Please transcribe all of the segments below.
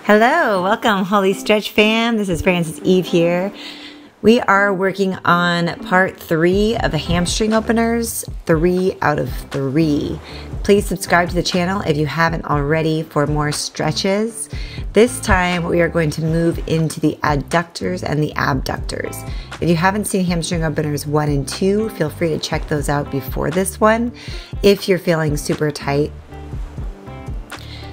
Hello, welcome Holistretch fam. This is Frances Eve here. We are working on part 3 of the hamstring openers, 3 out of 3. Please subscribe to the channel if you haven't already for more stretches. This time we are going to move into the adductors and the abductors. If you haven't seen hamstring openers 1 and 2, feel free to check those out before this one if you're feeling super tight.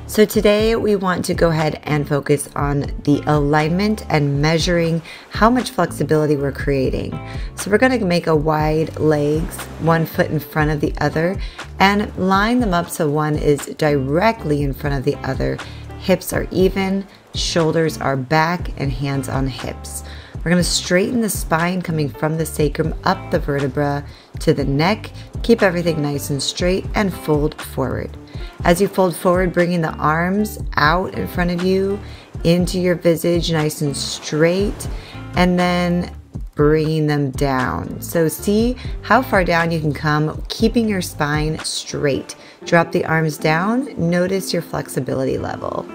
So today we want to go ahead and focus on the alignment and measuring how much flexibility we're creating. So we're going to make a wide legs, 1 foot in front of the other, and line them up so one is directly in front of the other. Hips are even, shoulders are back, and hands on hips. We're going to straighten the spine coming from the sacrum up the vertebra to the neck. Keep everything nice and straight and fold forward. As you fold forward, bringing the arms out in front of you into your visage, nice and straight, and then bringing them down. So see how far down you can come, keeping your spine straight. Drop the arms down. Notice your flexibility level.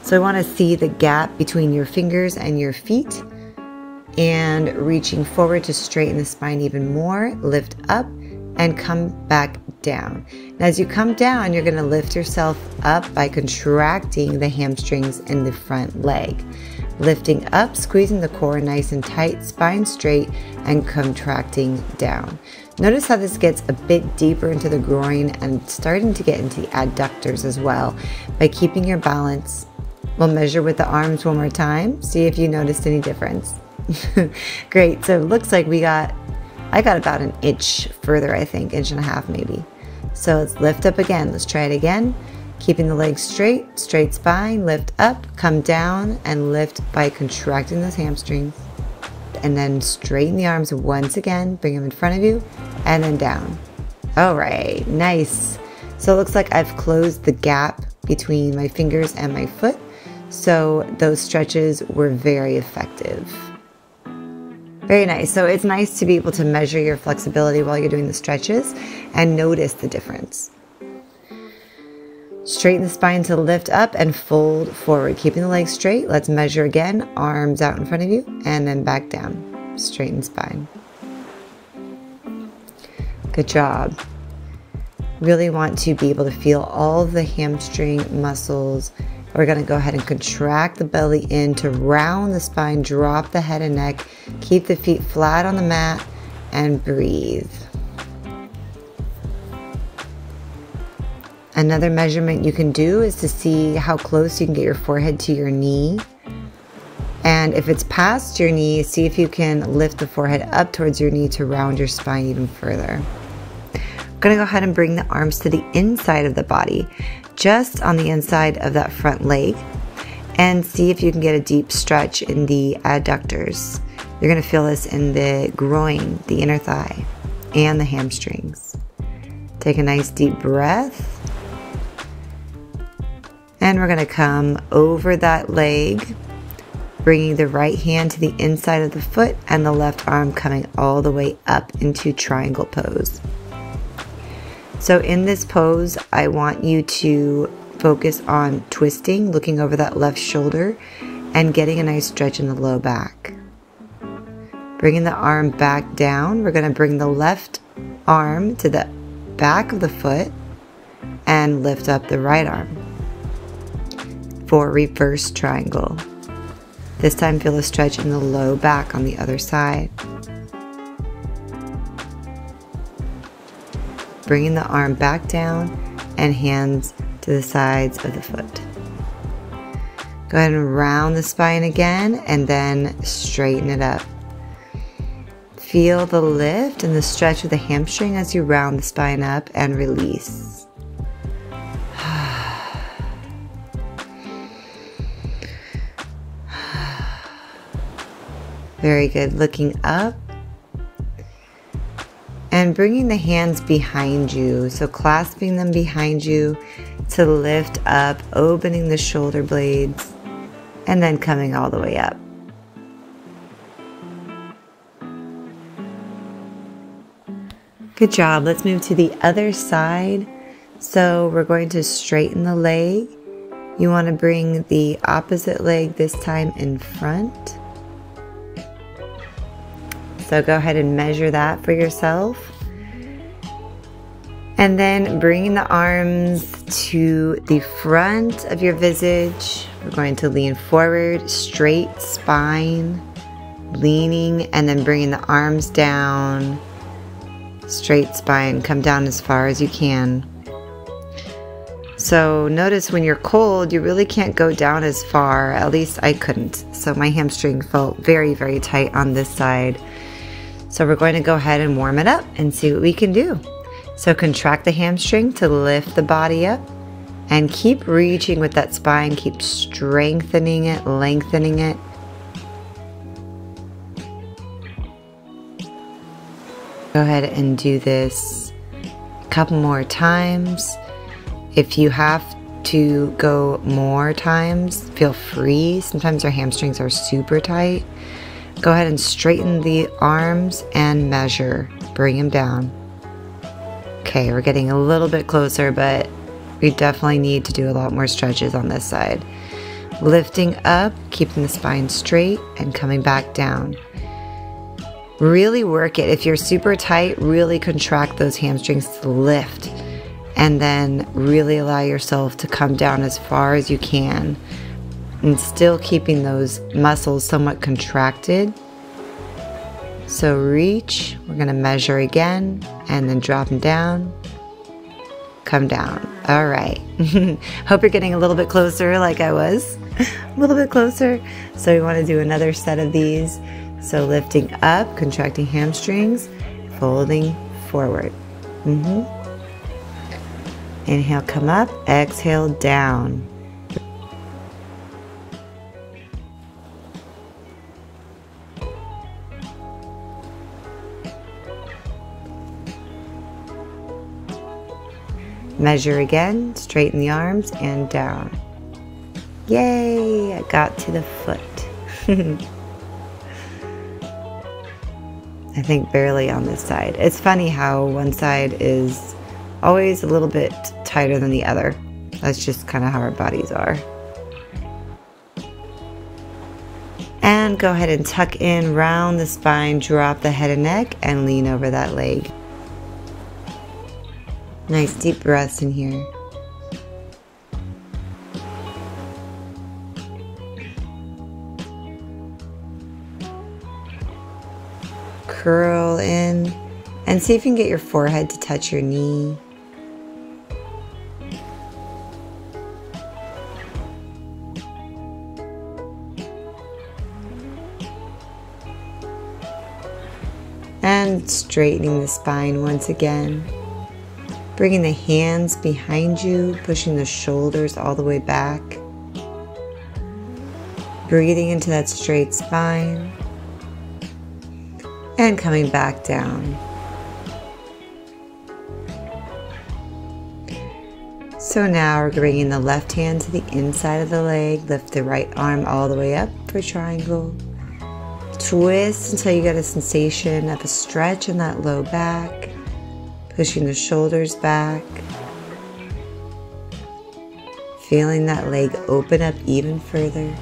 So I want to see the gap between your fingers and your feet, and reaching forward to straighten the spine even more. Lift up and come back down. And as you come down, you're going to lift yourself up by contracting the hamstrings in the front leg. Lifting up, squeezing the core nice and tight, spine straight, and contracting down. Notice how this gets a bit deeper into the groin and starting to get into the adductors as well by keeping your balance. We'll measure with the arms one more time, see if you noticed any difference. Great, so it looks like I got about an inch further, I think, 1.5 inches maybe. So let's lift up again. Let's try it again. Keeping the legs straight, straight spine, lift up, come down, and lift by contracting those hamstrings. And then straighten the arms once again, bring them in front of you, and then down. All right, nice. So it looks like I've closed the gap between my fingers and my foot. So those stretches were very effective. Very nice. So it's nice to be able to measure your flexibility while you're doing the stretches and notice the difference. Straighten the spine to lift up and fold forward, keeping the legs straight. Let's measure again. Arms out in front of you and then back down. Straighten spine. Good job. Really want to be able to feel all the hamstring muscles. We're going to go ahead and contract the belly in to round the spine, drop the head and neck, keep the feet flat on the mat, and breathe. Another measurement you can do is to see how close you can get your forehead to your knee. And if it's past your knee, see if you can lift the forehead up towards your knee to round your spine even further. I'm going to go ahead and bring the arms to the inside of the body, just on the inside of that front leg, and see if you can get a deep stretch in the adductors. You're going to feel this in the groin, the inner thigh, and the hamstrings. Take a nice deep breath. And we're going to come over that leg, bringing the right hand to the inside of the foot and the left arm coming all the way up into triangle pose. So in this pose, I want you to focus on twisting, looking over that left shoulder, and getting a nice stretch in the low back. Bringing the arm back down, we're going to bring the left arm to the back of the foot and lift up the right arm for reverse triangle. This time feel a stretch in the low back on the other side. Bringing the arm back down and hands to the sides of the foot. Go ahead and round the spine again and then straighten it up. Feel the lift and the stretch of the hamstring as you round the spine up and release. Very good. Looking up. And bringing the hands behind you, so clasping them behind you to lift up, opening the shoulder blades, and then coming all the way up. Good job. Let's move to the other side. So we're going to straighten the leg You want to bring the opposite leg this time in front. So go ahead and measure that for yourself. And then bringing the arms to the front of your visage. We're going to lean forward, straight spine, leaning, and then bringing the arms down, straight spine, come down as far as you can. So notice when you're cold, you really can't go down as far. At least I couldn't. So my hamstring felt very, very tight on this side. So we're going to go ahead and warm it up and see what we can do. So contract the hamstring to lift the body up and keep reaching with that spine. Keep strengthening it, lengthening it. Go ahead and do this a couple more times. If you have to go more times, feel free. Sometimes our hamstrings are super tight. Go ahead and straighten the arms and measure. Bring them down. Okay, we're getting a little bit closer, but we definitely need to do a lot more stretches on this side. Lifting up, keeping the spine straight, and coming back down. Really work it. If you're super tight, really contract those hamstrings to lift. And then really allow yourself to come down as far as you can. And still keeping those muscles somewhat contracted. So reach, we're going to measure again, and then drop them down, come down. All right. Hope you're getting a little bit closer like I was, a little bit closer. So we want to do another set of these. So lifting up, contracting hamstrings, folding forward. Inhale, come up, exhale, down. Measure again, straighten the arms and down. Yay, I got to the foot. I think barely on this side. It's funny how one side is always a little bit tighter than the other. That's just kind of how our bodies are. And go ahead and tuck in, round the spine, drop the head and neck, and lean over that leg. Nice deep breaths in here. Curl in and see if you can get your forehead to touch your knee. And straightening the spine once again. Bringing the hands behind you, pushing the shoulders all the way back. Breathing into that straight spine. And coming back down. So now we're bringing the left hand to the inside of the leg. Lift the right arm all the way up for triangle. Twist until you get a sensation of a stretch in that low back. Pushing the shoulders back. Feeling that leg open up even further.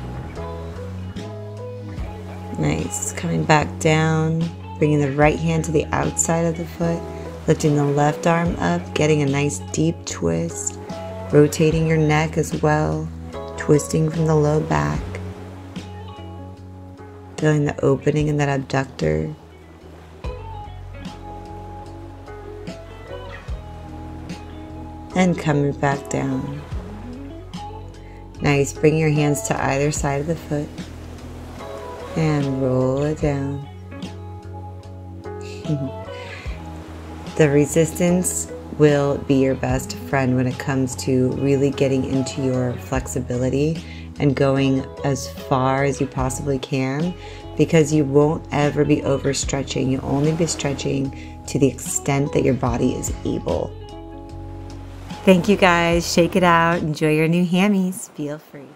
Nice. Coming back down. Bringing the right hand to the outside of the foot. Lifting the left arm up. Getting a nice deep twist. Rotating your neck as well. Twisting from the low back. Feeling the opening in that abductor. And coming back down. Nice. Bring your hands to either side of the foot. And roll it down. The resistance will be your best friend when it comes to really getting into your flexibility and going as far as you possibly can, because you won't ever be overstretching. You'll only be stretching to the extent that your body is able. Thank you guys. Shake it out. Enjoy your new hammies. Feel free.